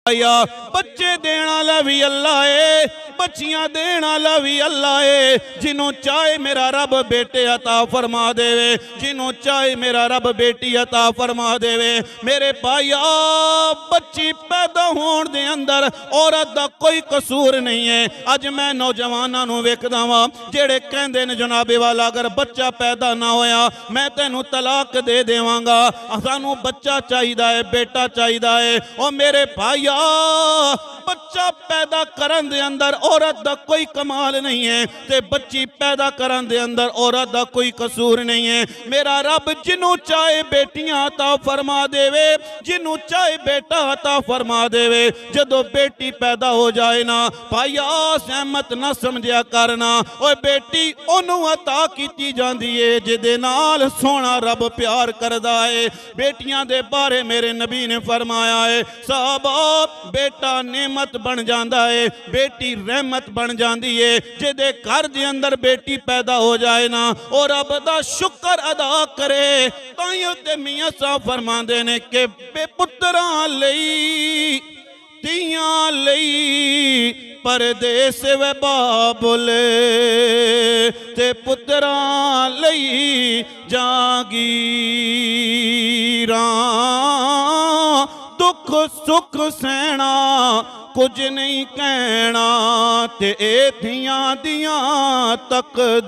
या बच्चे देने वाला भी अल्लाह है, बच्चियां देने वाला भी अल्लाह है। जिन्हों चाहे मेरा रब बेटे अता फरमा देवे, जिन्हों चाहे मेरा रब बेटी अता फरमा देवे। मेरे भाईया बच्ची पैदा होने दे अंदर औरत दा कोई कसूर नहीं है। अज मैं नौजवानों नूं वेखदा वां जेड़े कहंदे ने जनाबे वाला अगर बच्चा पैदा ना होया मैं तैनूं तलाक दे देवांगा, सानूं बच्चा चाहिदा है, बेटा चाहिदा है। और मेरे भाईया बच्चा पैदा करन दे अंदर औरत दा कोई कमाल नहीं है, ते बच्ची पैदा करन दे अंदर औरत दा कोई कसूर नहीं है। मेरा रब जिन्हों चाहे बेटियां अता फरमा देवे, जिन्हों चाहे बेटा अता फरमा देवे। जदों बेटी पैदा हो जाए ना भाईया सहमत ना समझिया करना, ओए बेटी ओनू अता कीती जांदी है जिहदे नाल सोहना रब प्यार करदा है। बेटियां दे बारे मेरे नबी ने फरमाया है साहबा बेटा नेमत बन जाता है, बेटी रहमत बन जाती है। जिहदे घर दे अंदर बेटी पैदा हो जाए ना और रब दा शुक्र अदा करे ताइयों ते मियां साहब फरमांदे ने कि पुत्तरां लई तियां लई परदेस वे बाबुले ते पुत्तरां लई जागीरां। दुख सुख सहना कुछ नहीं कहना ते ए थियां दियां तकदीरां।